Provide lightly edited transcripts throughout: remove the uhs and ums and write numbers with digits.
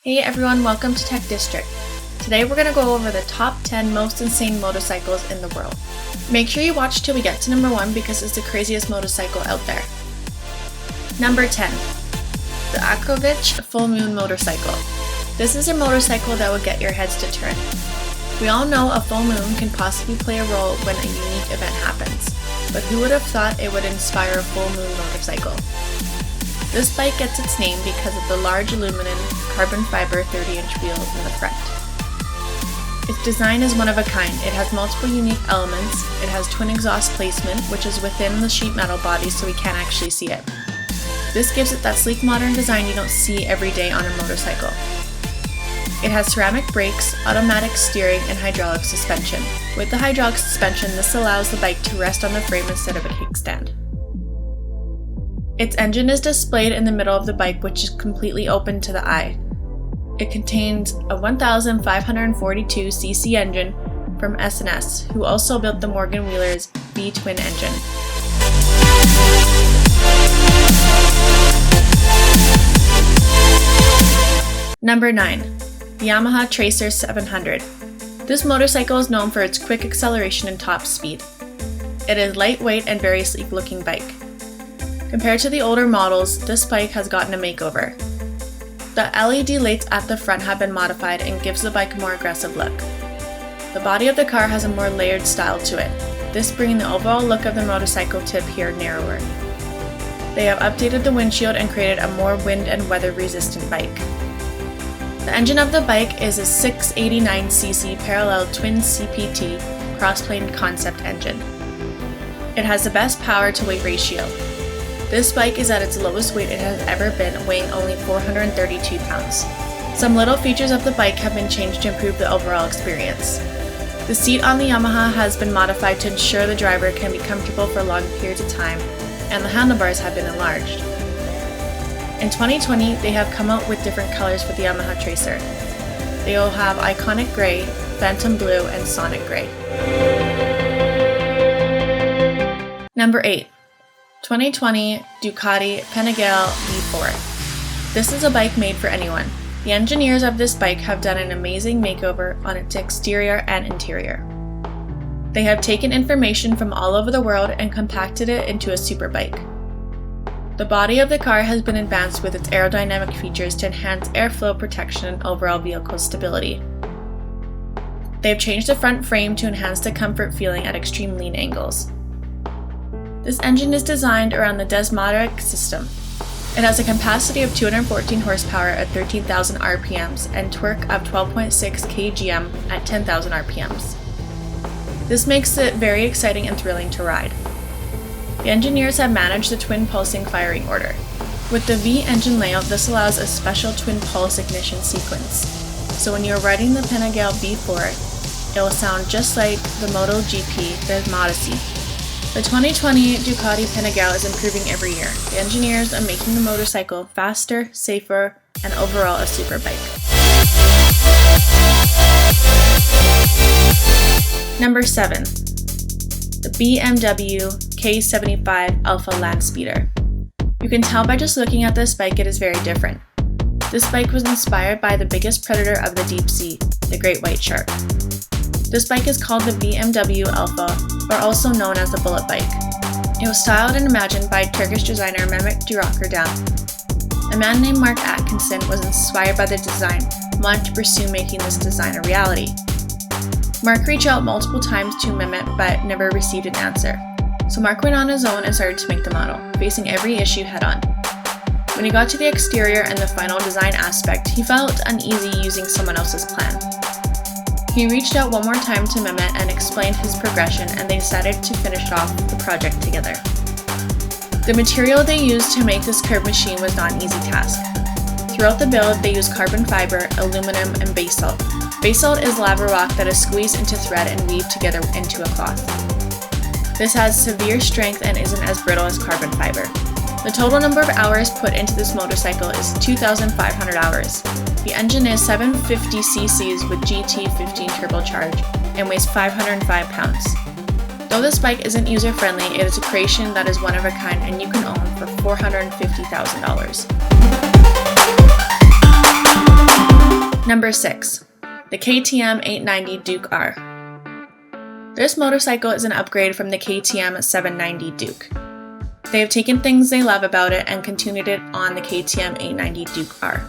Hey everyone, welcome to Tech District. Today we're going to go over the top 10 most insane motorcycles in the world. Make sure you watch till we get to number 1 because it's the craziest motorcycle out there. Number 10. The Akrapovic Full Moon Motorcycle. This is a motorcycle that will get your heads to turn. We all know a full moon can possibly play a role when a unique event happens, but who would have thought it would inspire a full moon motorcycle? This bike gets its name because of the large aluminum carbon fiber 30-inch wheels in the front. Its design is one of a kind. It has multiple unique elements. It has twin exhaust placement, which is within the sheet metal body so we can't actually see it. This gives it that sleek modern design you don't see every day on a motorcycle. It has ceramic brakes, automatic steering, and hydraulic suspension. With the hydraulic suspension, this allows the bike to rest on the frame instead of a kickstand. Its engine is displayed in the middle of the bike, which is completely open to the eye. It contains a 1,542cc engine from S&S, who also built the Morgan Wheeler's V-twin engine. Number 9. The Yamaha Tracer 700. This motorcycle is known for its quick acceleration and top speed. It is lightweight and very sleek looking bike. Compared to the older models, this bike has gotten a makeover. The LED lights at the front have been modified and gives the bike a more aggressive look. The body of the car has a more layered style to it, this bringing the overall look of the motorcycle to appear narrower. They have updated the windshield and created a more wind and weather resistant bike. The engine of the bike is a 689cc parallel twin CPT cross-plane concept engine. It has the best power to weight ratio. This bike is at its lowest weight it has ever been, weighing only 432 pounds. Some little features of the bike have been changed to improve the overall experience. The seat on the Yamaha has been modified to ensure the driver can be comfortable for long periods of time, and the handlebars have been enlarged. In 2020, they have come out with different colors for the Yamaha Tracer. They will have Iconic Grey, Phantom Blue, and Sonic Grey. Number 8. 2020 Ducati Panigale V4. This is a bike made for anyone. The engineers of this bike have done an amazing makeover on its exterior and interior. They have taken information from all over the world and compacted it into a super bike. The body of the car has been advanced with its aerodynamic features to enhance airflow protection and overall vehicle stability. They have changed the front frame to enhance the comfort feeling at extreme lean angles. This engine is designed around the Desmodic system. It has a capacity of 214 horsepower at 13,000 RPMs and torque of 12.6 kgm at 10,000 RPMs. This makes it very exciting and thrilling to ride. The engineers have managed the twin pulsing firing order. With the V engine layout, this allows a special twin pulse ignition sequence. So when you're riding the Panigale V4, it will sound just like the MotoGP Desmodici. The 2020 Ducati Panigale is improving every year. The engineers are making the motorcycle faster, safer, and overall a super bike. Number 7. The BMW K75 Alpha Landspeeder. You can tell by just looking at this bike it is very different. This bike was inspired by the biggest predator of the deep sea, the great white shark. This bike is called the BMW Alpha, or also known as the bullet bike. It was styled and imagined by Turkish designer Mehmet Durakerdam. A man named Mark Atkinson was inspired by the design and wanted to pursue making this design a reality. Mark reached out multiple times to Mehmet but never received an answer. So Mark went on his own and started to make the model, facing every issue head-on. When he got to the exterior and the final design aspect, he felt uneasy using someone else's plan. He reached out one more time to Mehmet and explained his progression, and they decided to finish off the project together. The material they used to make this curved machine was not an easy task. Throughout the build, they used carbon fiber, aluminum, and basalt. Basalt is lava rock that is squeezed into thread and weaved together into a cloth. This has severe strength and isn't as brittle as carbon fiber. The total number of hours put into this motorcycle is 2,500 hours. The engine is 750 cc's with GT15 turbocharged and weighs 505 pounds. Though this bike isn't user-friendly, it is a creation that is one of a kind and you can own for $450,000. Number 6. The KTM 890 Duke R. This motorcycle is an upgrade from the KTM 790 Duke. They have taken things they love about it and continued it on the KTM 890 Duke R.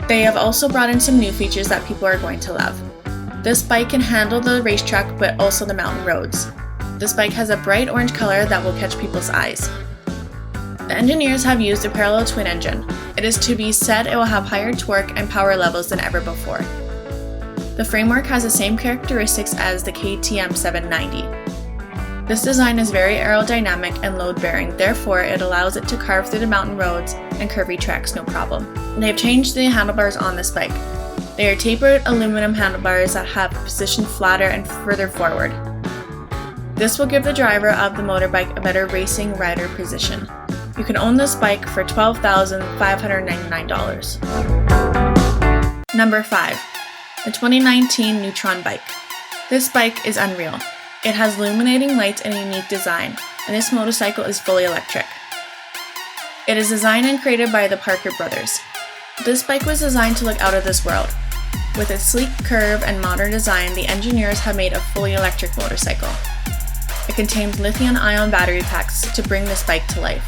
They have also brought in some new features that people are going to love. This bike can handle the racetrack but also the mountain roads. This bike has a bright orange color that will catch people's eyes. The engineers have used a parallel twin engine. It is to be said it will have higher torque and power levels than ever before. The framework has the same characteristics as the KTM 790. This design is very aerodynamic and load-bearing, therefore it allows it to carve through the mountain roads and curvy tracks no problem. They have changed the handlebars on this bike. They are tapered aluminum handlebars that have positioned flatter and further forward. This will give the driver of the motorbike a better racing rider position. You can own this bike for $12,599. Number 5. The 2019 Neutron Bike. This bike is unreal. It has illuminating lights and a unique design, and this motorcycle is fully electric. It is designed and created by the Parker brothers. This bike was designed to look out of this world. With its sleek curve and modern design, the engineers have made a fully electric motorcycle. It contains lithium-ion battery packs to bring this bike to life.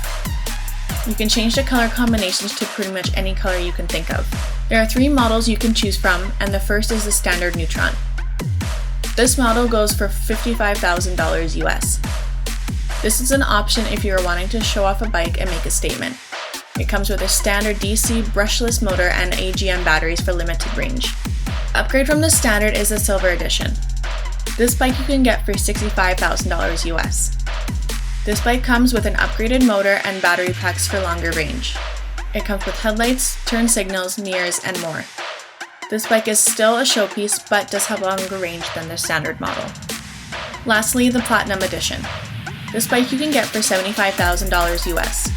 You can change the color combinations to pretty much any color you can think of. There are 3 models you can choose from, and the first is the standard Neutron. This model goes for $55,000 US. This is an option if you are wanting to show off a bike and make a statement. It comes with a standard DC brushless motor and AGM batteries for limited range. Upgrade from the standard is the Silver Edition. This bike you can get for $65,000 US. This bike comes with an upgraded motor and battery packs for longer range. It comes with headlights, turn signals, mirrors, and more. This bike is still a showpiece but does have longer range than the standard model. Lastly, the Platinum Edition. This bike you can get for $75,000 US.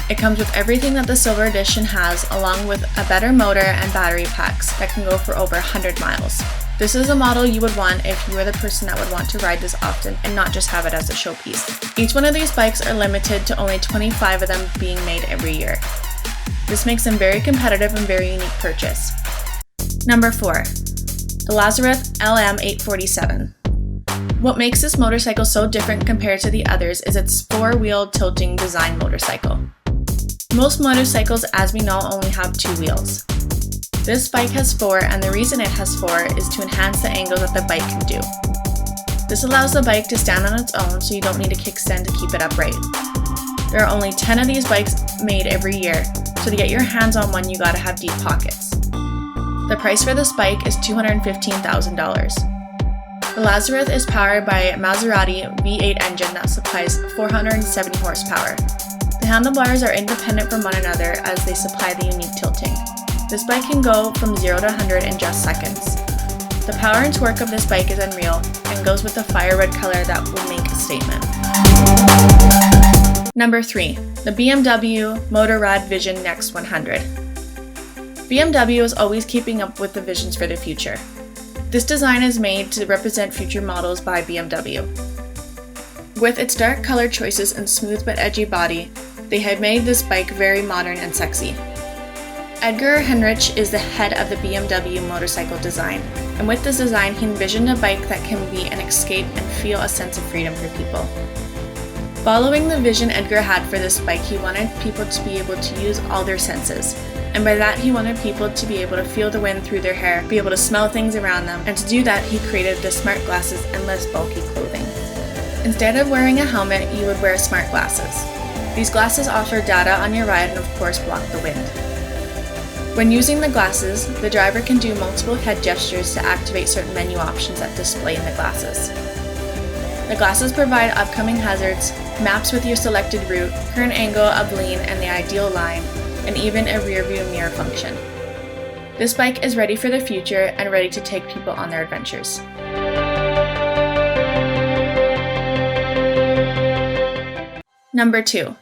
It comes with everything that the Silver Edition has, along with a better motor and battery packs that can go for over 100 miles. This is a model you would want if you are the person that would want to ride this often and not just have it as a showpiece. Each one of these bikes are limited to only 25 of them being made every year. This makes them very competitive and very unique purchase. Number 4. The Lazareth LM 847. What makes this motorcycle so different compared to the others is its 4-wheel tilting design motorcycle. Most motorcycles, as we know, only have 2 wheels. This bike has 4, and the reason it has 4 is to enhance the angles that the bike can do. This allows the bike to stand on its own, so you don't need a kickstand to keep it upright. There are only 10 of these bikes made every year, so to get your hands on one you gotta have deep pockets. The price for this bike is $215,000. The Lazareth is powered by a Maserati V8 engine that supplies 470 horsepower. The handlebars are independent from one another as they supply the unique tilting. This bike can go from 0 to 100 in just seconds. The power and torque of this bike is unreal and goes with the fire red color that will make a statement. Number 3. The BMW Motorrad Vision Next 100. BMW is always keeping up with the visions for the future. This design is made to represent future models by BMW. With its dark color choices and smooth but edgy body, they have made this bike very modern and sexy. Edgar Henrich is the head of the BMW motorcycle design, and with this design he envisioned a bike that can be an escape and feel a sense of freedom for people. Following the vision Edgar had for this bike, he wanted people to be able to use all their senses, and by that he wanted people to be able to feel the wind through their hair, be able to smell things around them, and to do that he created the smart glasses and less bulky clothing. Instead of wearing a helmet, you would wear smart glasses. These glasses offer data on your ride and of course block the wind. When using the glasses, the driver can do multiple head gestures to activate certain menu options that display in the glasses. The glasses provide upcoming hazards, maps with your selected route, current angle of lane and the ideal line, and even a rear view mirror function. This bike is ready for the future and ready to take people on their adventures. Number 2.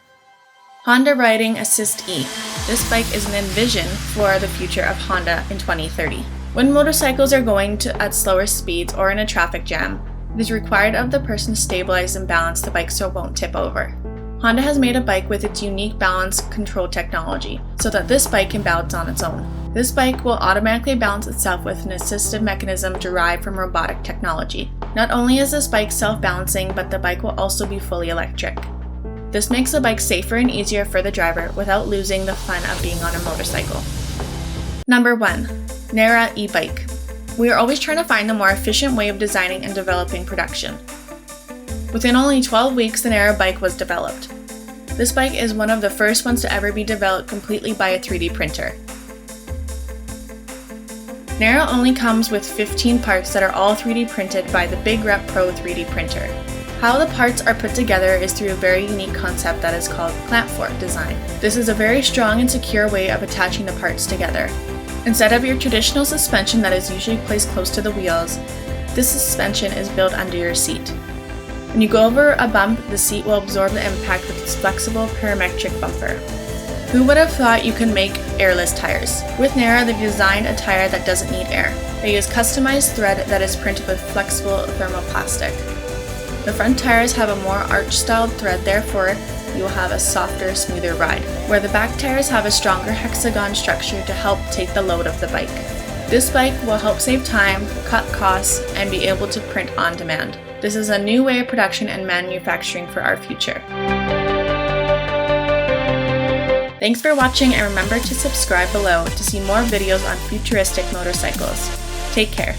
Honda Riding Assist E. This bike is an envision for the future of Honda in 2030. When motorcycles are going at slower speeds or in a traffic jam, it is required of the person to stabilize and balance the bike so it won't tip over. Honda has made a bike with its unique balance control technology, so that this bike can balance on its own. This bike will automatically balance itself with an assistive mechanism derived from robotic technology. Not only is this bike self-balancing, but the bike will also be fully electric. This makes the bike safer and easier for the driver without losing the fun of being on a motorcycle. Number 1. Nera E-Bike. We are always trying to find the more efficient way of designing and developing production. Within only 12 weeks, the Nera bike was developed. This bike is one of the first ones to ever be developed completely by a 3D printer. Nera only comes with 15 parts that are all 3D printed by the Big Rep Pro 3D printer. How the parts are put together is through a very unique concept that is called clamp fork design. This is a very strong and secure way of attaching the parts together. Instead of your traditional suspension that is usually placed close to the wheels, this suspension is built under your seat. When you go over a bump, the seat will absorb the impact with its flexible parametric bumper. Who would have thought you could make airless tires? With Nera, they've designed a tire that doesn't need air. They use customized thread that is printed with flexible thermoplastic. The front tires have a more arch-styled thread, therefore you will have a softer, smoother ride, where the back tires have a stronger hexagon structure to help take the load of the bike. This bike will help save time, cut costs, and be able to print on demand. This is a new way of production and manufacturing for our future. Thanks for watching, and remember to subscribe below to see more videos on futuristic motorcycles. Take care.